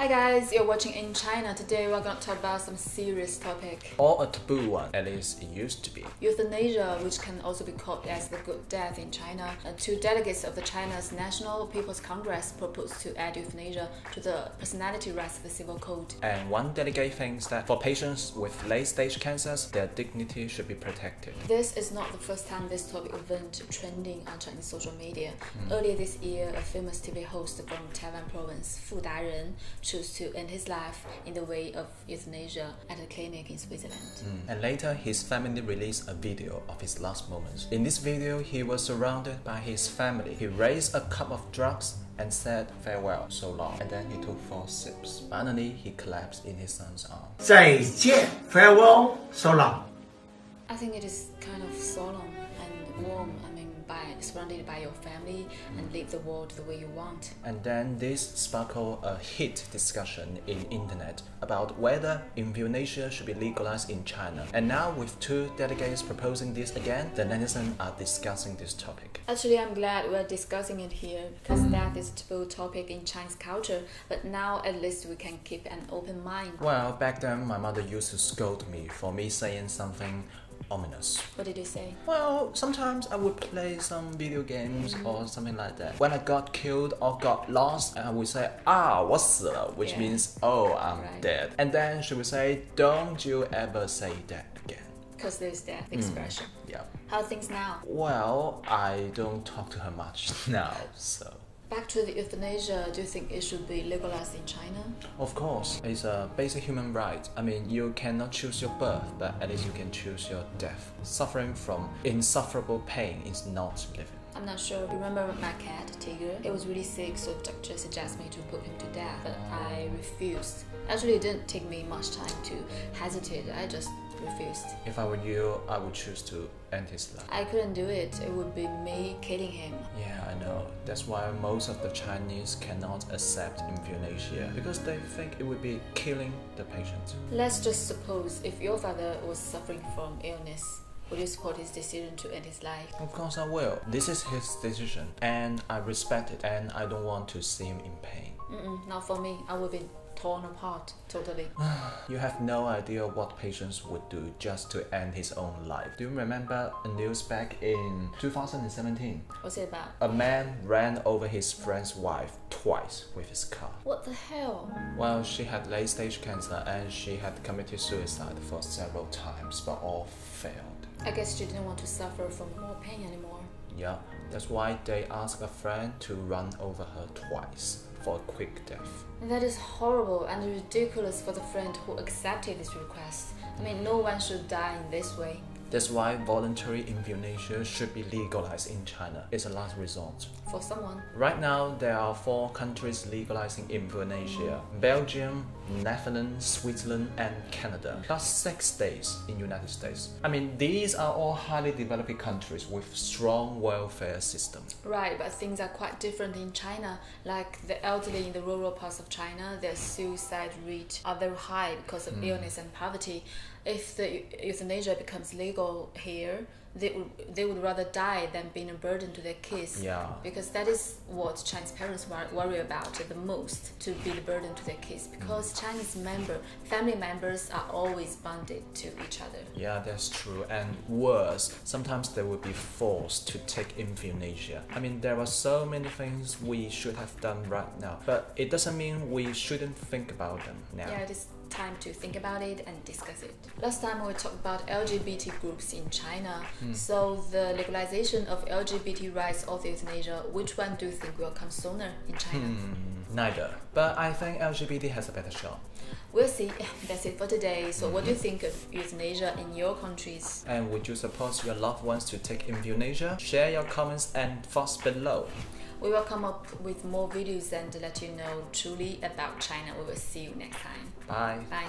Hi guys, you're watching In China. Today we're going to talk about some serious topic. Or a taboo one, at least it used to be. Euthanasia, which can also be called as the good death in China. Two delegates of the China's National People's Congress proposed to add euthanasia to the personality rights of the civil code. And one delegate thinks that for patients with late-stage cancers, their dignity should be protected. This is not the first time this topic went trending on Chinese social media. Earlier this year, a famous TV host from Taiwan province, Fu Daren, chose to end his life in the way of euthanasia at a clinic in Switzerland. And later, his family released a video of his last moments. In this video, he was surrounded by his family. He raised a cup of drugs and said farewell, so long. And then he took 4 sips. Finally, he collapsed in his son's arms. 再见 farewell, so long. I think it is kind of solemn and warm. Surrounded by your family and live the world the way you want. And then this sparkled a heat discussion in internet about whether euthanasia should be legalized in China. And now with 2 delegates proposing this again, the netizens are discussing this topic. Actually, I'm glad we're discussing it here because death is a taboo topic in Chinese culture, but now at least we can keep an open mind. Well, back then my mother used to scold me for me saying something ominous. What did you say? Well, sometimes I would play some video games or something like that. When I got killed or got lost, I would say, 我死了, which means, oh, I'm dead. And then she would say, don't you ever say that again. Because there's that expression. Yeah. How are things now? Well, I don't talk to her much now, so... Back to the euthanasia, do you think it should be legalized in China? Of course, it's a basic human right. I mean, you cannot choose your birth, but at least you can choose your death. Suffering from insufferable pain is not living. I'm not sure. Remember my cat, Tiger? It was really sick, so the doctor suggested me to put him to death, but I refused. Actually, it didn't take me much time to hesitate. I just refused. If I were you, I would choose to end his life. I couldn't do it. It would be me killing him. Yeah, I know. That's why most of the Chinese cannot accept euthanasia, because they think it would be killing the patient. Let's just suppose if your father was suffering from illness, would you support his decision to end his life? Of course I will. This is his decision, and I respect it, and I don't want to see him in pain. Not for me. I would be torn apart, totally. You have no idea what patients would do just to end his own life. Do you remember a news back in 2017? What's it about? A man ran over his friend's wife twice with his car. What the hell? Well, she had late-stage cancer and she had committed suicide for several times, but all failed. I guess she didn't want to suffer from more pain anymore. Yeah, that's why they asked a friend to run over her twice for a quick death. And that is horrible and ridiculous for the friend who accepted this request. I mean, no one should die in this way. That's why voluntary euthanasia should be legalized in China. It's a last resort. For someone. Right now, there are 4 countries legalizing euthanasia: Belgium, Netherlands, Switzerland, and Canada, plus 6 states in the United States. I mean, these are all highly developed countries with strong welfare systems. Right, but things are quite different in China. Like the elderly in the rural parts of China, their suicide rate are very high because of illness and poverty. If the euthanasia becomes legal here, they would rather die than being a burden to their kids. Yeah. Because that is what Chinese parents worry about the most, to be the burden to their kids. Because Chinese family members are always bonded to each other. Yeah, that's true. And worse, sometimes they will be forced to take euthanasia. I mean, there are so many things we should have done right now, but it doesn't mean we shouldn't think about them now. Yeah, it is time to think about it and discuss it. Last time we talked about LGBT groups in China. So the legalization of LGBT rights or euthanasia, which one do you think will come sooner in China? Neither. But I think LGBT has a better shot. We'll see. That's it for today. So what do you think of euthanasia in your countries? And would you support your loved ones to take euthanasia? Share your comments and thoughts below. We will come up with more videos and let you know truly about China. We will see you next time. Bye. Bye.